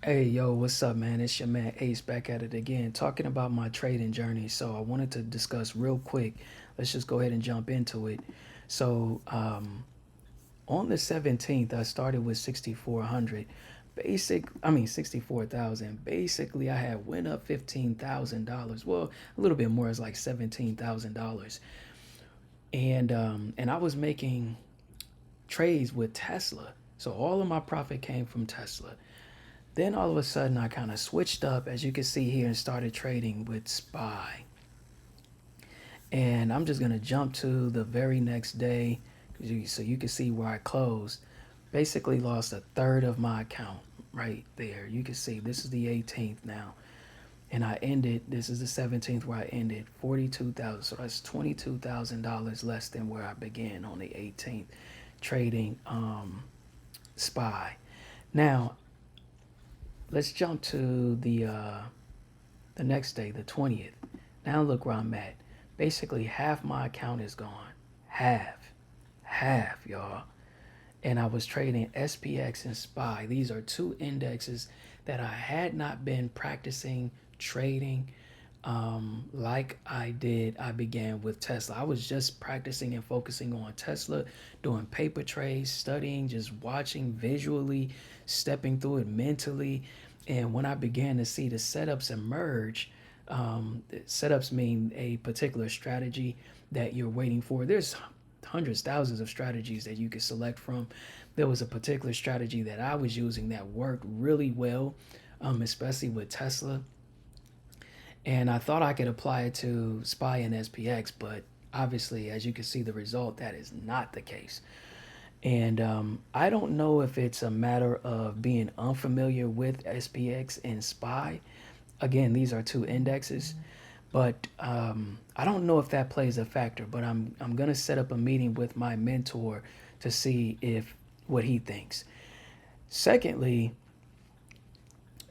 Hey, yo, what's up, man? It's your man Ace back at it again, talking about my trading journey. So, I wanted to discuss real quick. Let's just go ahead and jump into it. So, on the 17th, I started with 6,400. 64,000. Basically, I had went up $15,000. Well, a little bit more, it's like $17,000. And I was making trades with Tesla. So, all of my profit came from Tesla. Then all of a sudden, I kind of switched up, as you can see here, and started trading with SPY. And I'm just going to jump to the very next day so you can see where I closed. Basically lost a third of my account right there. You can see this is the 18th now. And I ended, this is the 17th where I ended 42,000. So that's $22,000 less than where I began on the 18th trading SPY. Now, let's jump to the next day, the 20th. Now look where I'm at. Basically, half my account is gone. Half, y'all. And I was trading SPX and SPY. These are two indexes that I had not been practicing trading like I did. I began with Tesla. I was just practicing and focusing on Tesla, doing paper trades, studying, just watching visually, stepping through it mentally. And when I began to see the setups emerge, setups mean a particular strategy that you're waiting for. There's hundreds, thousands of strategies that you could select from. There was a particular strategy that I was using that worked really well, especially with Tesla. And I thought I could apply it to SPY and SPX, but obviously, as you can see the result, that is not the case. And I don't know if it's a matter of being unfamiliar with SPX and SPY. Again, these are two indexes, but I don't know if that plays a factor. But I'm gonna set up a meeting with my mentor to see if what he thinks. Secondly,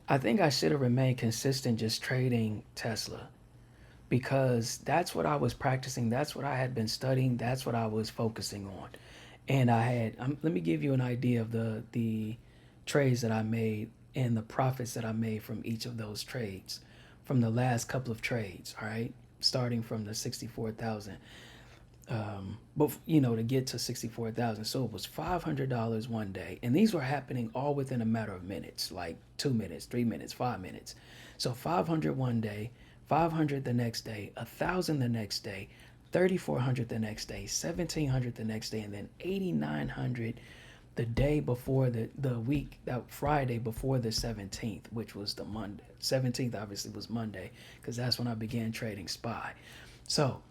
I think I should have remained consistent just trading Tesla because that's what I was practicing. That's what I had been studying. That's what I was focusing on. And I had, let me give you an idea of the trades that I made and the profits that I made from each of those trades, from the last couple of trades. All right, starting from the 64,000. But to get to 64,000, so it was $500 one day, and these were happening all within a matter of minutes, like 2 minutes, 3 minutes, 5 minutes. So 500 one day, 500 the next day, 1,000 the next day, 3,400 the next day, 1,700 the next day, and then 8,900 the day before the week, that Friday before the 17th, which was the Monday. 17th obviously was Monday because that's when I began trading SPY. So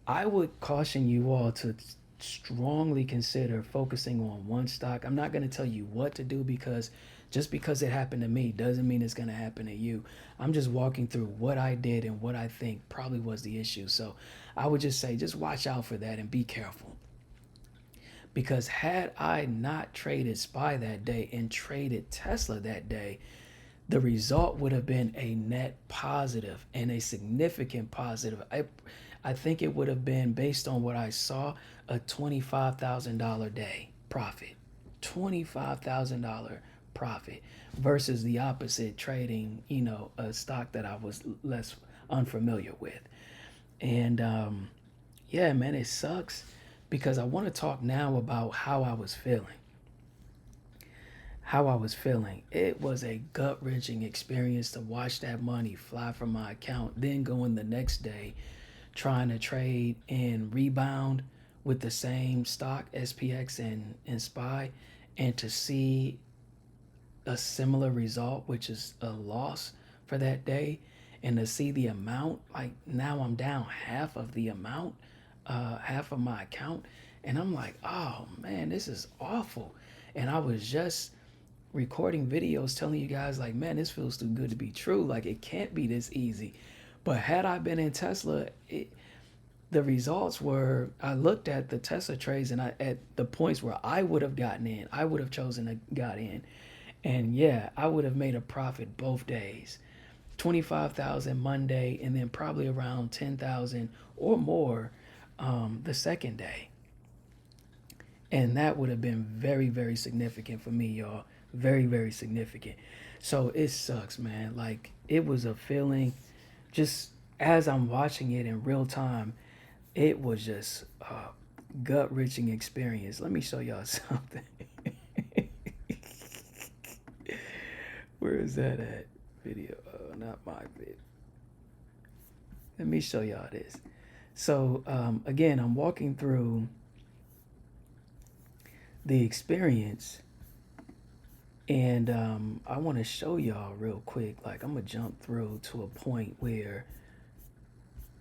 I would caution you all to strongly consider focusing on one stock. I'm not going to tell you what to do because just because it happened to me doesn't mean it's going to happen to you. I'm just walking through what I did and what I think probably was the issue. So I would just say, just watch out for that and be careful. Because had I not traded SPY that day and traded Tesla that day, the result would have been a net positive and a significant positive. I think it would have been, based on what I saw, a $25,000 day profit. $25,000 profit versus the opposite, trading, a stock that I was less unfamiliar with. And yeah, man, it sucks because I want to talk now about how I was feeling. How I was feeling. It was a gut wrenching experience to watch that money fly from my account, then going the next day trying to trade and rebound with the same stock, SPX and SPY, and to see a similar result, which is a loss for that day, and to see the amount, like now I'm down half of the amount, half of my account, and I'm like, oh man, this is awful. And I was just recording videos telling you guys like, man, this feels too good to be true. Like it can't be this easy. But had I been in Tesla, the results were, I looked at the Tesla trades and at the points where I would have gotten in, I would have chosen to got in. And yeah, I would have made a profit both days. 25,000 Monday and then probably around 10,000 or more the second day. And that would have been very, very significant for me, y'all. Very, very significant. So it sucks, man. Like it was a feeling just as I'm watching it in real time, it was just a gut wrenching experience. Let me show y'all something. Where is that at? Video. Not my vid. Let me show y'all this. So again, I'm walking through the experience, and I want to show y'all real quick. Like I'm gonna jump through to a point where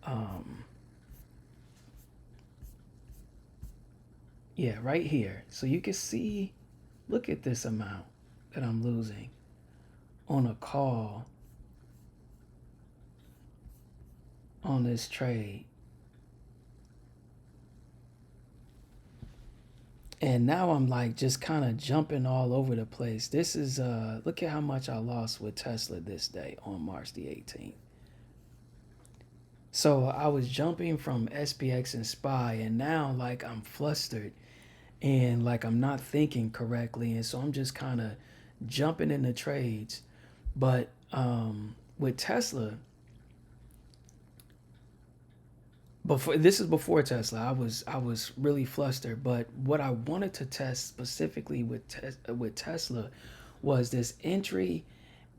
um, yeah, right here. So you can see, look at this amount that I'm losing on a call on this trade. And now I'm like just kind of jumping all over the place. This is look at how much I lost with Tesla this day on March the 18th. So I was jumping from SPX and SPY, and now like I'm flustered and like I'm not thinking correctly, and so I'm just kind of jumping into trades. But with Tesla, before this is before Tesla, I was really flustered. But what I wanted to test specifically with Tesla was this entry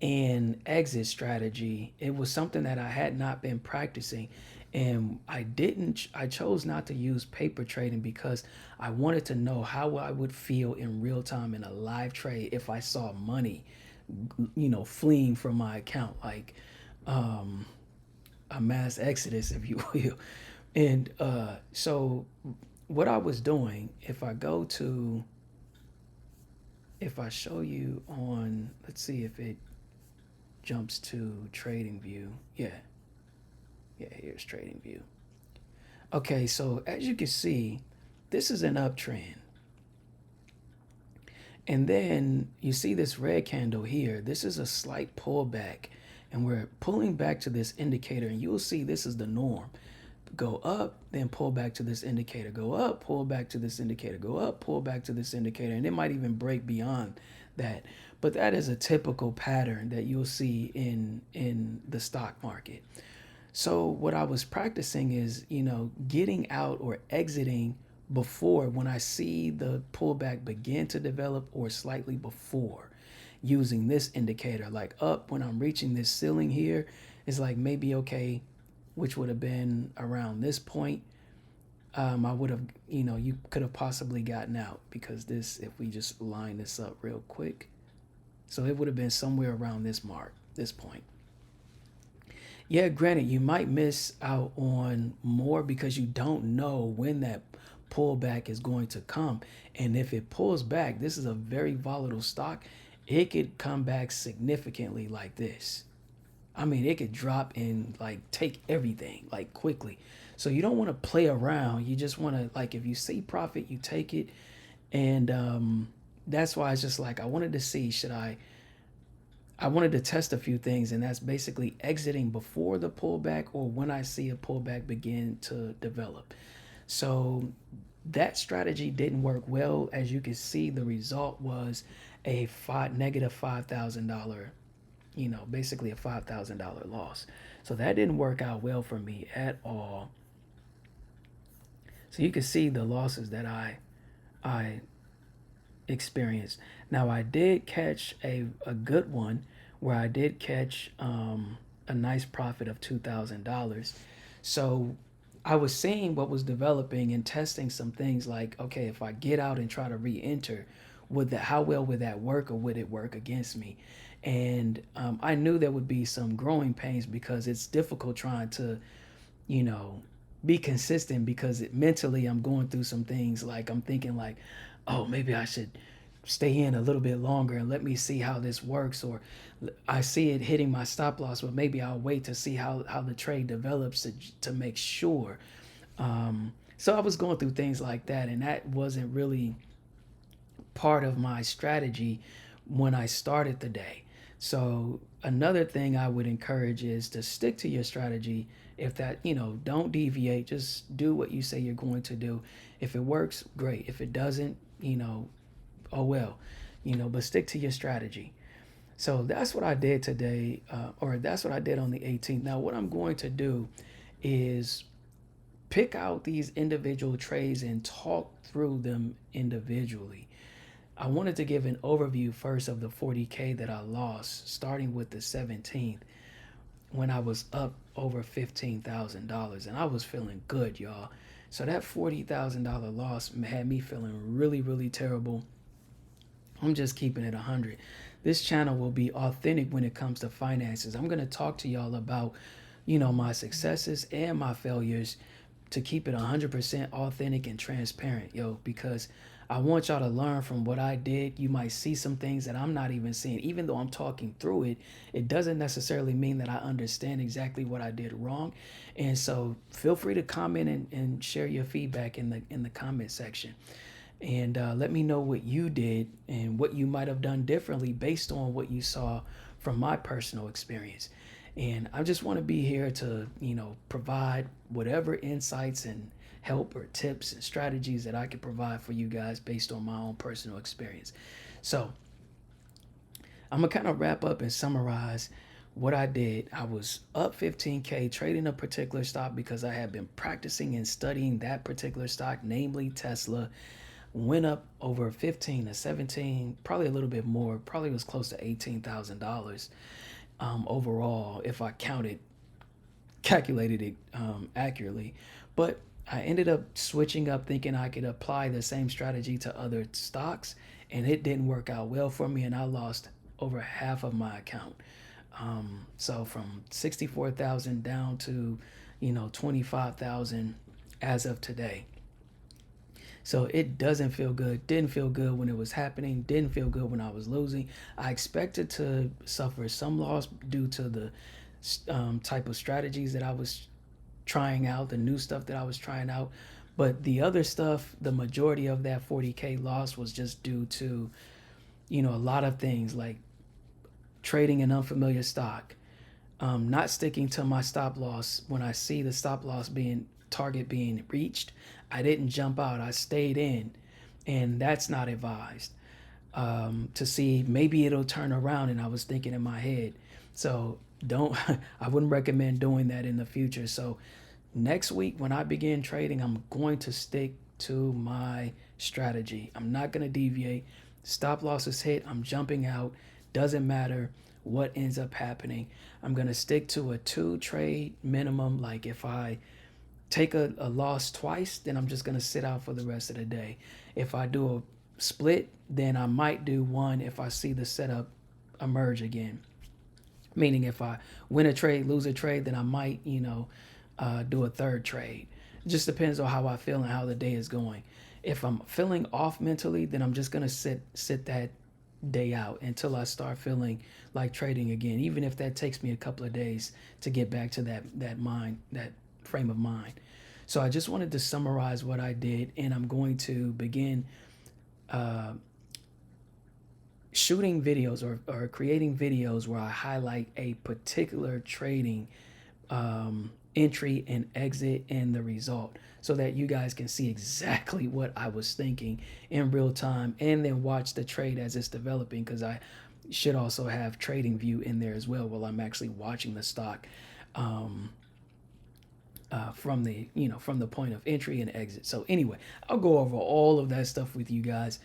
and exit strategy. It was something that I had not been practicing, and I chose not to use paper trading because I wanted to know how I would feel in real time in a live trade if I saw money, fleeing from my account, like um a mass exodus, if you will. And so what I was doing, if I show you on, let's see if it jumps to trading view. Yeah, here's trading view. Okay, so as you can see, this is an uptrend. And then you see this red candle here. This is a slight pullback. And we're pulling back to this indicator. And you'll see this is the norm. Go up, then pull back to this indicator. Go up, pull back to this indicator. Go up, pull back to this indicator. And it might even break beyond that. But that is a typical pattern that you'll see in the stock market. So what I was practicing is, getting out or exiting before when I see the pullback begin to develop or slightly before, using this indicator like up when I'm reaching this ceiling here is like maybe okay, which would have been around this point. I would have, you could have possibly gotten out because this, if we just line this up real quick, so it would have been somewhere around this mark, this point. Yeah, granted, you might miss out on more because you don't know when that pullback is going to come. And if it pulls back, this is a very volatile stock. It could come back significantly like this. I mean, it could drop and like take everything like quickly. So you don't want to play around. You just want to, like, if you see profit, you take it. And that's why it's just like I wanted to see, I wanted to test a few things, and that's basically exiting before the pullback or when I see a pullback begin to develop. So that strategy didn't work well. As you can see, the result was a negative $5,000, basically a $5,000 loss. So that didn't work out well for me at all. So you can see the losses that I experienced. Now I did catch a good one where I did catch a nice profit of $2,000. So I was seeing what was developing and testing some things like, okay, if I get out and try to re-enter, how well would that work, or would it work against me? And I knew there would be some growing pains because it's difficult trying to, you know, be consistent because mentally I'm going through some things like I'm thinking like, oh, maybe I should stay in a little bit longer and let me see how this works, or I see it hitting my stop loss, but maybe I'll wait to see how the trade develops to make sure. So I was going through things like that, and that wasn't really part of my strategy when I started the day. So another thing I would encourage is to stick to your strategy. If that, don't deviate, just do what you say you're going to do. If it works, great. If it doesn't, oh well. but stick to your strategy. So that's what I did today, or that's what I did on the 18th. Now, what I'm going to do is pick out these individual trades and talk through them individually. I wanted to give an overview first of the 40K that I lost, starting with the 17th when I was up over $15,000, and I was feeling good, y'all. So that $40,000 loss had me feeling really, really terrible. I'm just keeping it 100. This channel will be authentic when it comes to finances. I'm going to talk to y'all about, my successes and my failures, to keep it 100% authentic and transparent, because I want y'all to learn from what I did. You might see some things that I'm not even seeing. Even though I'm talking through it, it doesn't necessarily mean that I understand exactly what I did wrong. And so feel free to comment and share your feedback in the comment section. And let me know what you did and what you might have done differently based on what you saw from my personal experience. And I just want to be here to, provide whatever insights and help or tips and strategies that I can provide for you guys based on my own personal experience. So I'm going to kind of wrap up and summarize what I did. I was up 15K trading a particular stock because I had been practicing and studying that particular stock, namely Tesla. Went up over 15 to 17, probably a little bit more, probably was close to $18,000 overall if I calculated it accurately. But I ended up switching up thinking I could apply the same strategy to other stocks, and it didn't work out well for me, and I lost over half of my account. So from 64,000 down to 25,000 as of today. So it doesn't feel good. Didn't feel good when it was happening. Didn't feel good when I was losing. I expected to suffer some loss due to the type of strategies that I was trying out, the new stuff that I was trying out. But the other stuff, the majority of that 40K loss was just due to, a lot of things like trading an unfamiliar stock, not sticking to my stop loss when I see the stop loss target being reached. I didn't jump out. I stayed in, and that's not advised. To see maybe it'll turn around, and I was thinking in my head. So I wouldn't recommend doing that in the future. So next week when I begin trading, I'm going to stick to my strategy. I'm not going to deviate. Stop losses hit, I'm jumping out. Doesn't matter what ends up happening. I'm going to stick to a 2 trade minimum. Like if I take a loss twice, then I'm just going to sit out for the rest of the day. If I do a split, then I might do one if I see the setup emerge again. Meaning if I win a trade, lose a trade, then I might, do a third trade. It just depends on how I feel and how the day is going. If I'm feeling off mentally, then I'm just going to sit that day out until I start feeling like trading again, even if that takes me a couple of days to get back to that frame of mind. So I just wanted to summarize what I did, and I'm going to begin shooting videos or creating videos where I highlight a particular trading entry and exit and the result, so that you guys can see exactly what I was thinking in real time, and then watch the trade as it's developing, because I should also have trading view in there as well while I'm actually watching the stock from the point of entry and exit. So anyway, I'll go over all of that stuff with you guys,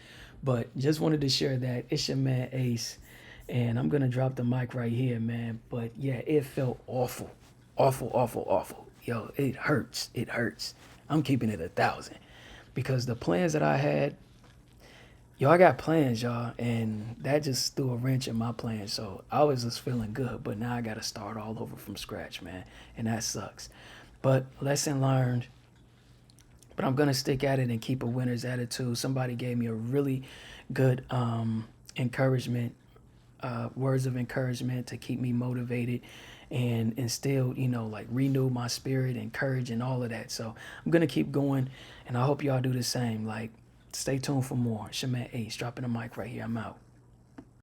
but just wanted to share that. It's your man Ace, and I'm gonna drop the mic right here, man. But yeah, it felt awful. Yo, it hurts. I'm keeping it 1,000 because the plans that I had, I got plans, y'all, and that just threw a wrench in my plans. So I was just feeling good, but now I got to start all over from scratch, man, and that sucks. But lesson learned. But I'm gonna stick at it and keep a winner's attitude. Somebody gave me a really good encouragement, words of encouragement to keep me motivated and instill, like renew my spirit and courage and all of that. So I'm gonna keep going, and I hope y'all do the same. Like, stay tuned for more. It's your man Ace, dropping the mic right here. I'm out.